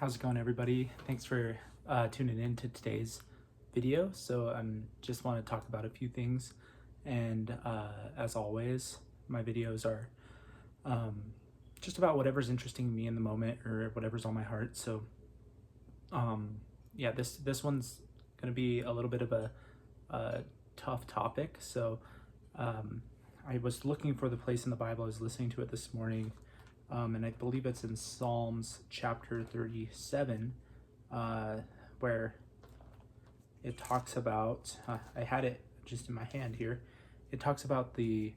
How's it going, everybody? Thanks for tuning in to today's video. So just want to talk about a few things, and as always, my videos are just about whatever's interesting me in the moment or whatever's on my heart. So yeah, this one's gonna be a little bit of a tough topic. So I was looking for the place in the Bible. I was listening to it this morning. And I believe it's in Psalms chapter 37, where it talks about, I had it just in my hand here. It talks about the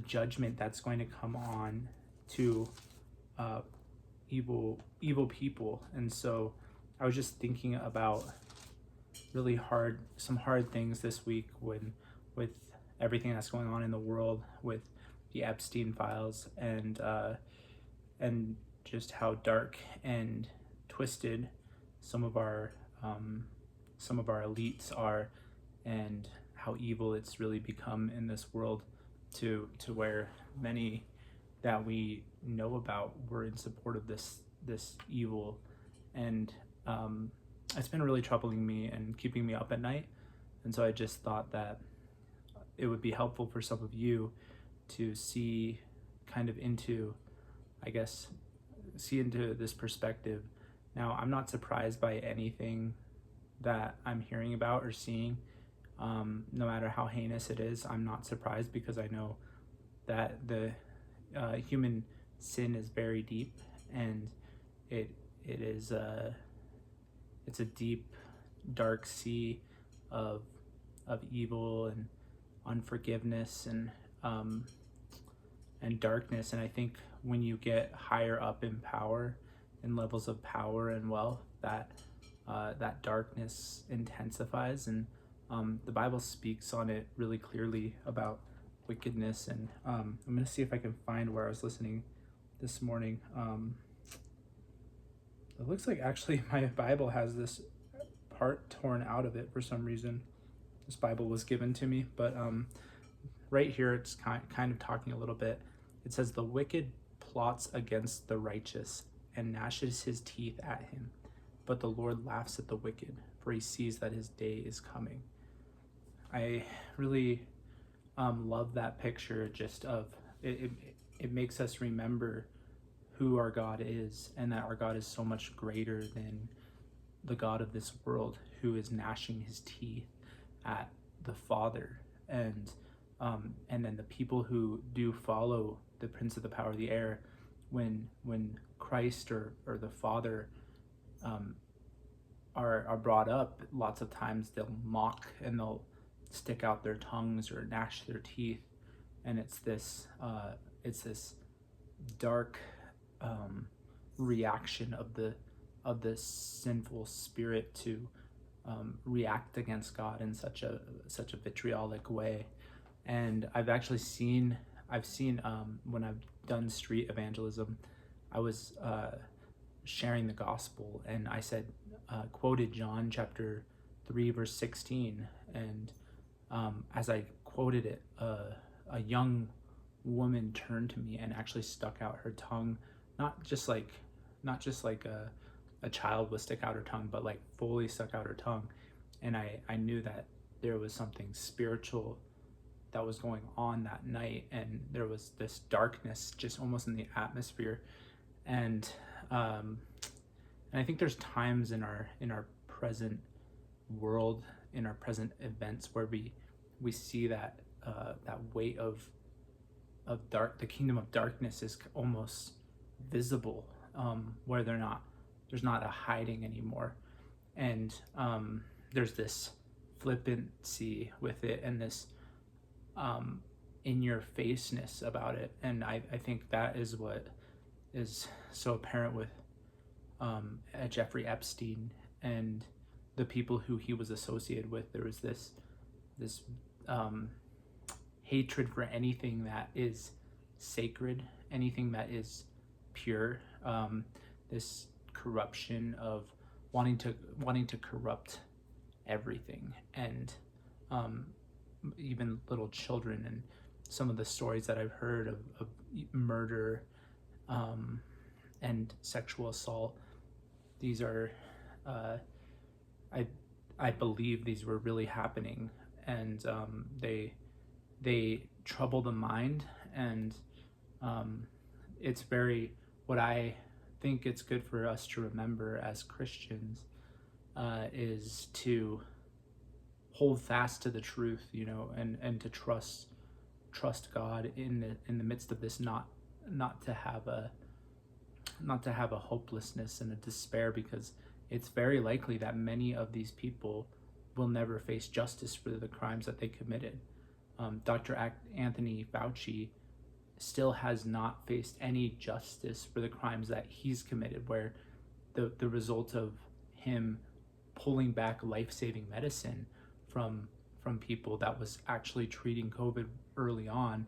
judgment that's going to come on to evil people. And so I was just thinking about some hard things this week with everything that's going on in the world with the Epstein files, and just how dark and twisted some of our elites are, and how evil it's really become in this world, to where many that we know about were in support of this evil. And it's been really troubling me and keeping me up at night. And so I just thought that it would be helpful for some of you to see kind of into, see into this perspective. Now, I'm not surprised by anything that I'm hearing about or seeing. No matter how heinous it is, I'm not surprised, because I know that the human sin is very deep, and it's a deep, dark sea of evil and unforgiveness and darkness. And I think when you get higher up in power, in levels of power and wealth, that darkness intensifies. And the Bible speaks on it really clearly about wickedness. And I'm gonna see if I can find where I was listening this morning. It looks like actually my Bible has this part torn out of it for some reason. This Bible was given to me, but right here it's kind of talking a little bit. It says, "The wicked plots against the righteous and gnashes his teeth at him, but the Lord laughs at the wicked, for he sees that his day is coming." I really love that picture, just of it. It makes us remember who our God is, and that our God is so much greater than the God of this world, who is gnashing his teeth at the Father. And then the people who do follow the prince of the power of the air, when Christ or the Father are brought up, lots of times they'll mock and they'll stick out their tongues or gnash their teeth. And it's this dark reaction of the sinful spirit to react against God in such a vitriolic way. And I've seen when I've done street evangelism, I was sharing the gospel, and I said, quoted John chapter 3 verse 16, and as I quoted it, a young woman turned to me and actually stuck out her tongue, not just like a child would stick out her tongue, but like fully stuck out her tongue. And I knew that there was something spiritual that was going on that night, and there was this darkness just almost in the atmosphere. And I think there's times in our present world, in our present events, where we see that weight of the kingdom of darkness is almost visible, where there's not a hiding anymore. And there's this flippancy with it, and this in your faceness about it. And I think that is what is so apparent with Jeffrey Epstein and the people who he was associated with. There was this hatred for anything that is sacred, anything that is pure, this corruption of wanting to corrupt everything, and even little children. And some of the stories that I've heard of murder and sexual assault these are, uh, I I believe these were really happening, and they trouble the mind, and um, it's very what I think it's good for us to remember as Christians is to hold fast to the truth, and to trust God in the midst of this, not to have a hopelessness and a despair, because it's very likely that many of these people will never face justice for the crimes that they committed. Dr. Anthony Fauci still has not faced any justice for the crimes that he's committed, where the result of him pulling back life-saving medicine from people that was actually treating COVID early on,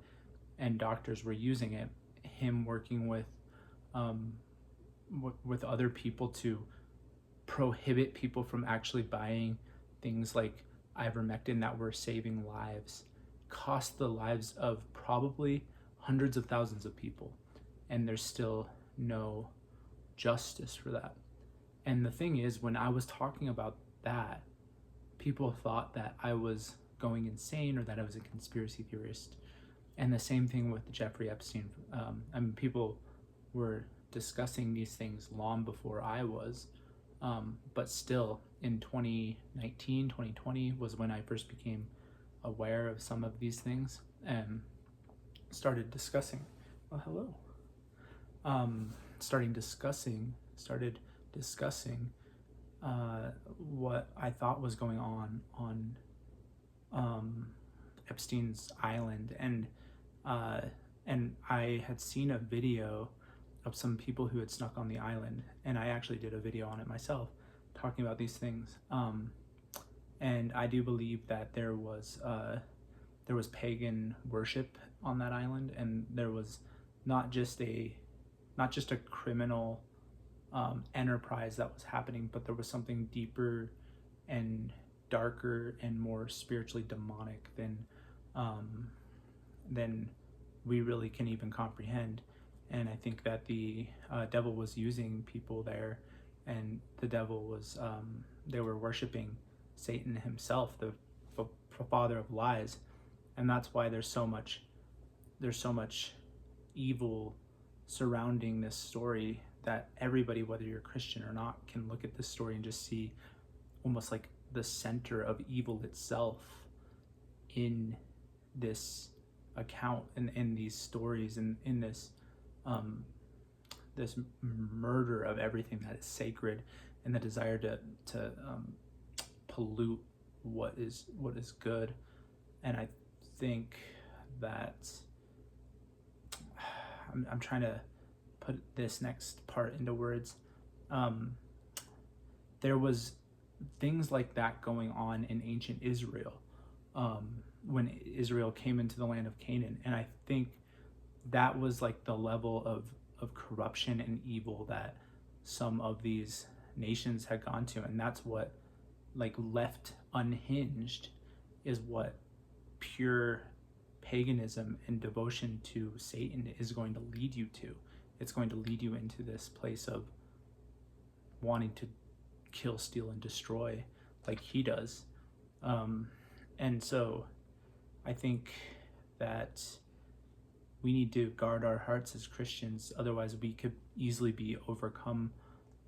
and doctors were using it, him working um, with other people to prohibit people from actually buying things like ivermectin that were saving lives, cost the lives of probably hundreds of thousands of people, and there's still no justice for that. And the thing is, when I was talking about that, people thought that I was going insane or that I was a conspiracy theorist. And the same thing with Jeffrey Epstein. People were discussing these things long before I was, but still in 2019, 2020 was when I first became aware of some of these things and started discussing. Well, hello. Started discussing what I thought was going on Epstein's island, and I had seen a video of some people who had snuck on the island, and I actually did a video on it myself, talking about these things. And I do believe that there was pagan worship on that island, and there was not just a criminal enterprise that was happening, but there was something deeper and darker and more spiritually demonic than we really can even comprehend. And I think that the devil was using people there, and the devil was they were worshiping Satan himself, the father of lies, and that's why there's so much evil surrounding this story, that everybody, whether you're Christian or not, can look at this story and just see almost like the center of evil itself in this account, and in these stories, and in this this murder of everything that is sacred, and the desire to pollute what is good. And I think that I'm trying to put this next part into words. There was things like that going on in ancient Israel, when Israel came into the land of Canaan, and I think that was like the level of corruption and evil that some of these nations had gone to, and that's what, like, left unhinged, is what pure paganism and devotion to Satan is going to lead you to. It's going to lead you into this place of wanting to kill, steal, and destroy like he does. And so I think that we need to guard our hearts as Christians, otherwise we could easily be overcome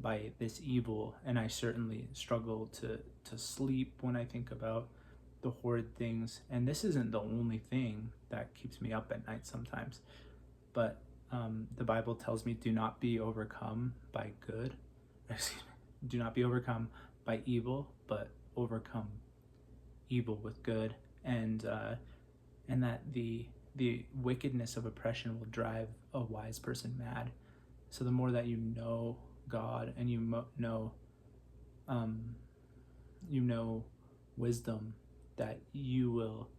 by this evil. And I certainly struggle to sleep when I think about the horrid things. And this isn't the only thing that keeps me up at night sometimes, but the Bible tells me, do not be overcome by good. Do not be overcome by evil, but overcome evil with good. And that the wickedness of oppression will drive a wise person mad. So the more that you know God, and you know wisdom, that you will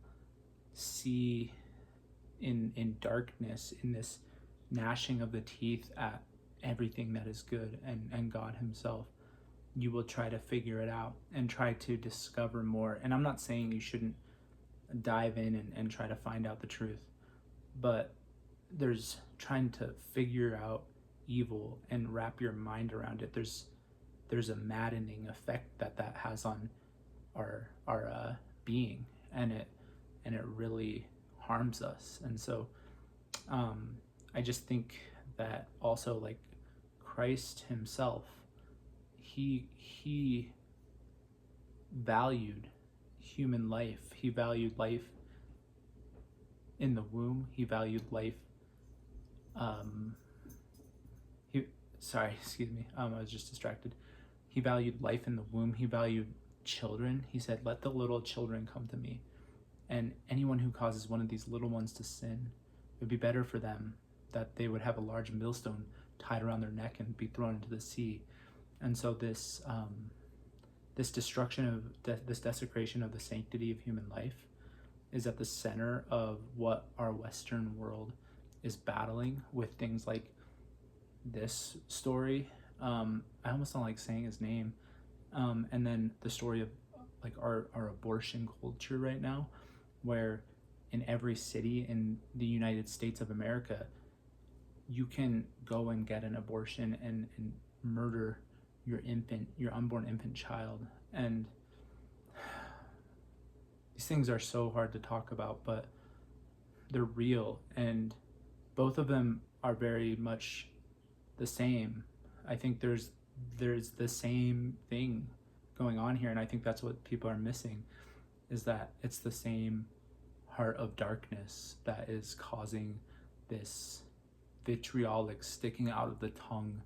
see in darkness, in this gnashing of the teeth at everything that is good, and God himself, you will try to figure it out and try to discover more. And I'm not saying you shouldn't dive in and try to find out the truth, but there's trying to figure out evil and wrap your mind around it. There's there's a maddening effect that has on our being, and it really harms us. And so I just think that also, like, Christ himself, he valued human life. He valued life in the womb. He valued life. Excuse me. I was just distracted. He valued life in the womb. He valued children. He said, "Let the little children come to me." And anyone who causes one of these little ones to sin, it would be better for them that they would have a large millstone tied around their neck and be thrown into the sea. And so this destruction of this desecration of the sanctity of human life is at the center of what our Western world is battling with. Things like this story. I almost don't like saying his name. And then the story of like our abortion culture right now, where in every city in the United States of America, you can go and get an abortion and murder your unborn infant child. And these things are so hard to talk about, but they're real, and both of them are very much the same. I think there's the same thing going on here, and I think that's what people are missing, is that it's the same heart of darkness that is causing this vitriolic sticking out of the tongue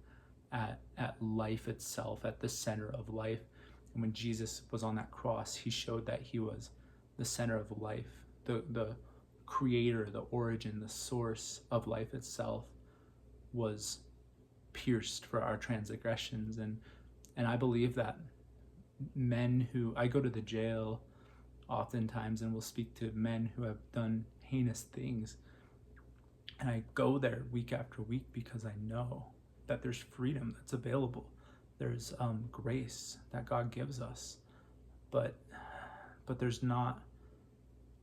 at life itself, at the center of life. And when Jesus was on that cross, he showed that he was the center of life, the creator, the origin, the source of life itself was pierced for our transgressions. And I believe that men who, I go to the jail oftentimes and will speak to men who have done heinous things, and I go there week after week because I know that there's freedom that's available. There's grace that God gives us, but there's not,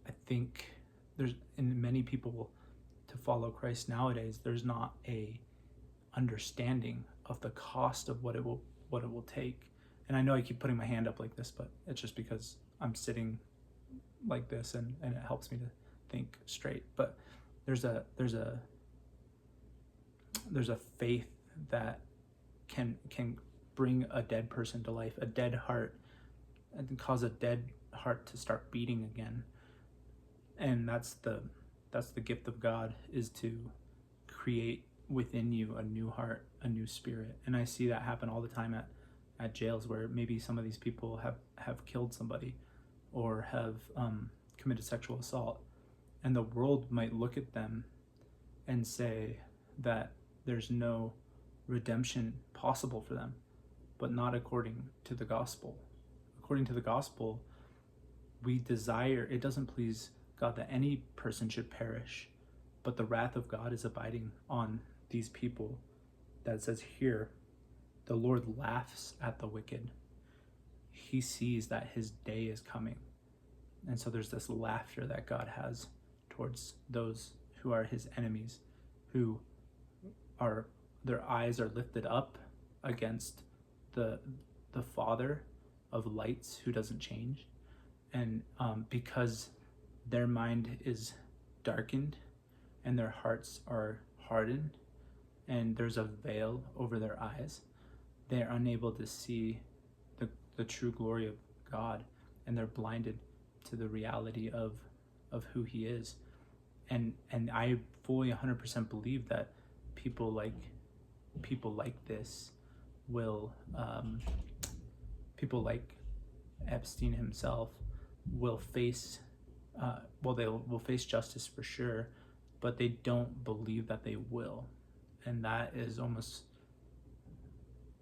I think there's, in many people to follow Christ nowadays, there's not a understanding of the cost of what it will take. And I know I keep putting my hand up like this, but it's just because I'm sitting like this, and it helps me to think straight. But there's a faith that can bring a dead person to life, a dead heart, and cause a dead heart to start beating again. And that's the gift of God, is to create within you a new heart, a new spirit. And I see that happen all the time at jails, where maybe some of these people have killed somebody or have committed sexual assault, and the world might look at them and say that there's no redemption possible for them, but not according to the gospel. According to the gospel, we desire, it doesn't please God that any person should perish, but the wrath of God is abiding on these people. That says here, the Lord laughs at the wicked. He sees that his day is coming. And so there's this laughter that God has towards those who are his enemies, who are, their eyes are lifted up against the Father of lights, who doesn't change. And because their mind is darkened and their hearts are hardened and there's a veil over their eyes, they are unable to see the true glory of God, and they're blinded to the reality of who he is. And I fully 100% believe that people like this will, people like Epstein himself will face, they will face justice for sure, but they don't believe that they will. And that is almost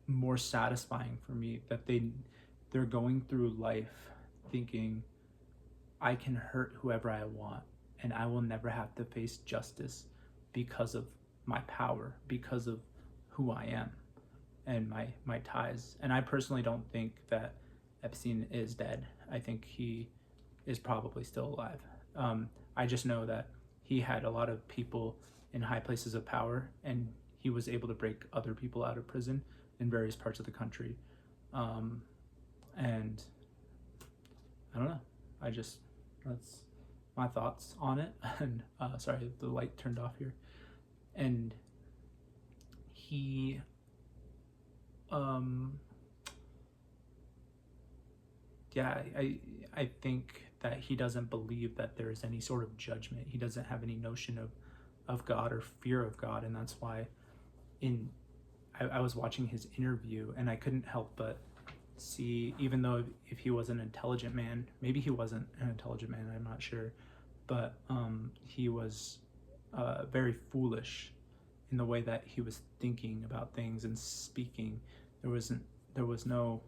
more satisfying for me, that they're going through life thinking, I can hurt whoever I want and I will never have to face justice because of my power, because of who I am and my ties. And I personally don't think that Epstein is dead. I think he is probably still alive. I just know that he had a lot of people in high places of power, and he was able to break other people out of prison in various parts of the country. And I don't know. That's my thoughts on it. And sorry, the light turned off here. And he, yeah, I think that he doesn't believe that there is any sort of judgment. He doesn't have any notion of God or fear of God. And that's why I was watching his interview and I couldn't help but see, even though if he was an intelligent man, maybe he wasn't an intelligent man, I'm not sure, but he was very foolish in the way that he was thinking about things and speaking. There was no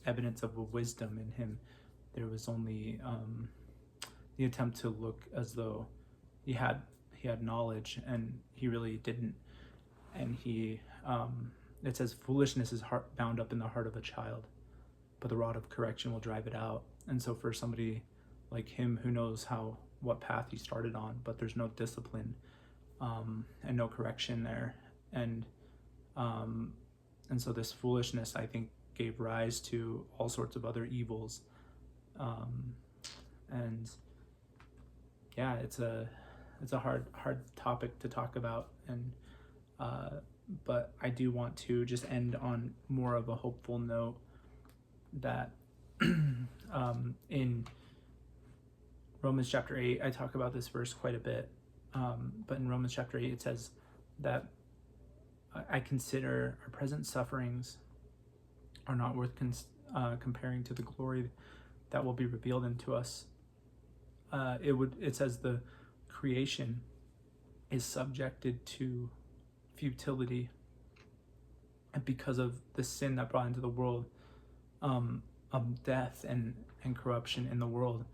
evidence of a wisdom in him. There was only the attempt to look as though he had knowledge, and he really didn't. And it says foolishness is bound up in the heart of a child, but the rod of correction will drive it out. And so for somebody like him who knows what path he started on, but there's no discipline and no correction there, and so this foolishness, I think, gave rise to all sorts of other evils. And yeah, it's a hard topic to talk about, and but I do want to just end on more of a hopeful note that in Romans chapter 8, I talk about this verse quite a bit, but in Romans chapter 8 it says that I consider our present sufferings are not worth comparing to the glory that will be revealed into us. It says the creation is subjected to futility, and because of the sin that brought into the world, death and corruption in the world,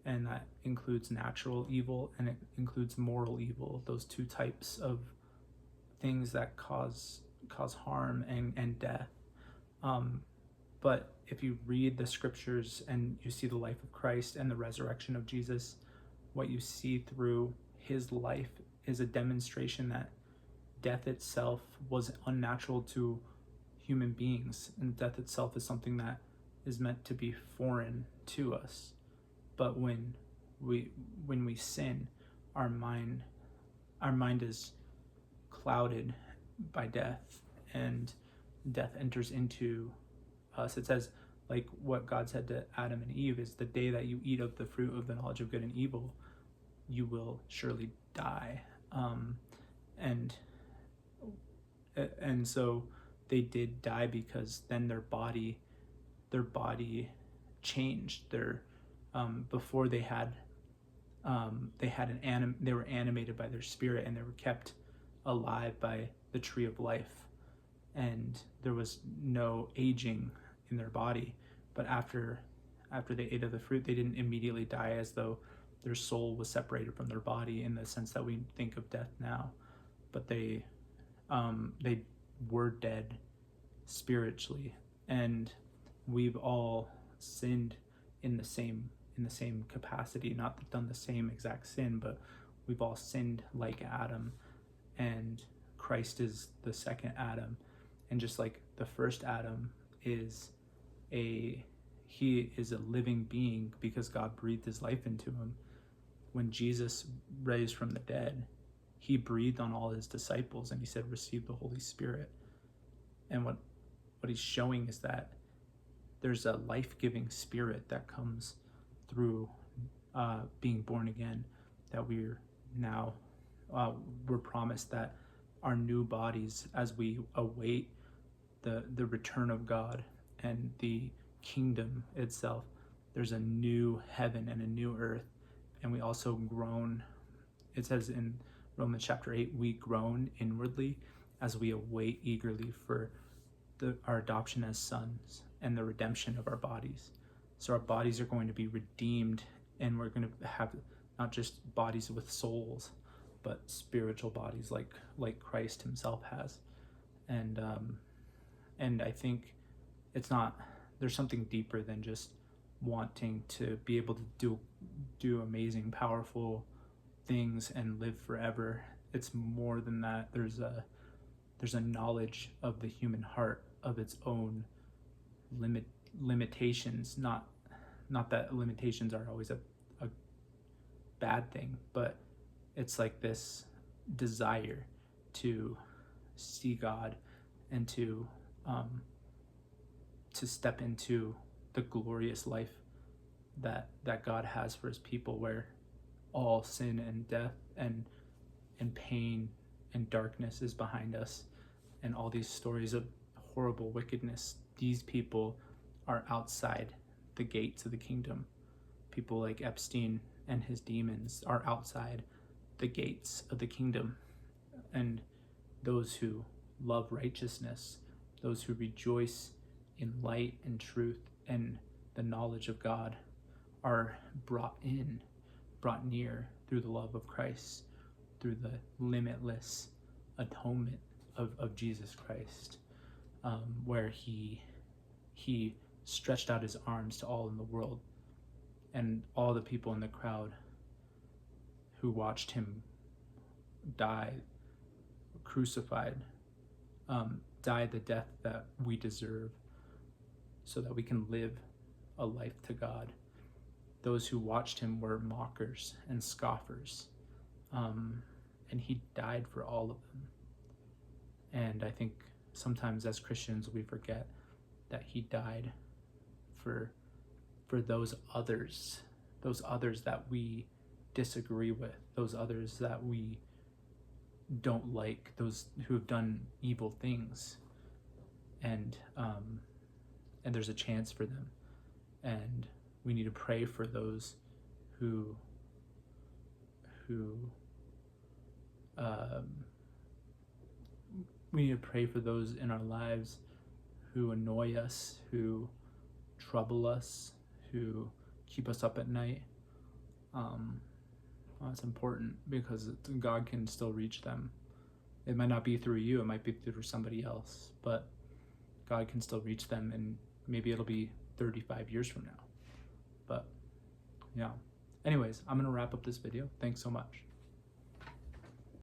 and that includes natural evil and it includes moral evil, those two types of things that cause harm and death. But if you read the scriptures and you see the life of Christ and the resurrection of Jesus, what you see through his life is a demonstration that death itself was unnatural to human beings, and death itself is something that is meant to be foreign to us. But when we sin, our mind is clouded by death, and death enters into us. It says, like what God said to Adam and Eve, is the day that you eat of the fruit of the knowledge of good and evil, you will surely die. And so they did die, because then their body changed. Before they were animated by their spirit, and they were kept alive by the tree of life, and there was no aging in their body. But after they ate of the fruit, they didn't immediately die as though their soul was separated from their body in the sense that we think of death now, but they were dead spiritually. And we've all sinned in the same capacity, not done the same exact sin, but we've all sinned like Adam, and Christ is the second Adam. And just like the first Adam is a living being because God breathed his life into him, when Jesus raised from the dead, he breathed on all his disciples and he said, receive the Holy Spirit. And what he's showing is that there's a life-giving spirit that comes through being born again, that we're promised that our new bodies, as we await the return of God and the kingdom itself, there's a new heaven and a new earth. And we also groan. It says in Romans chapter 8, we groan inwardly as we await eagerly for our adoption as sons and the redemption of our bodies. So our bodies are going to be redeemed, and we're going to have not just bodies with souls, but spiritual bodies like Christ himself has. And I think there's something deeper than just wanting to be able to do amazing, powerful things and live forever. It's more than that. There's a knowledge of the human heart, of its own limitations. Not that limitations are always a bad thing, but it's like this desire to see God and to step into the glorious life that God has for his people, where all sin and death and pain and darkness is behind us, and all these stories of horrible wickedness. These people are outside the gates of the kingdom. People like Epstein and his demons are outside the gates of the kingdom. And those who love righteousness, those who rejoice in light and truth and the knowledge of God, are brought near through the love of Christ, through the limitless atonement of Jesus Christ, where he stretched out his arms to all in the world, and all the people in the crowd who watched him die, crucified, die the death that we deserve, so that we can live a life to God. Those who watched him were mockers and scoffers, and he died for all of them. And I think sometimes as Christians we forget that he died for those others that we disagree with, those others that we don't like, those who have done evil things, and there's a chance for them, and we need to pray for those who we need to pray for those in our lives who annoy us, who trouble us, who keep us up at night. It's important because God can still reach them. It might not be through you, it might be through somebody else, but God can still reach them, and maybe it'll be 35 years from now. But yeah. Anyways, I'm gonna wrap up this video. Thanks so much.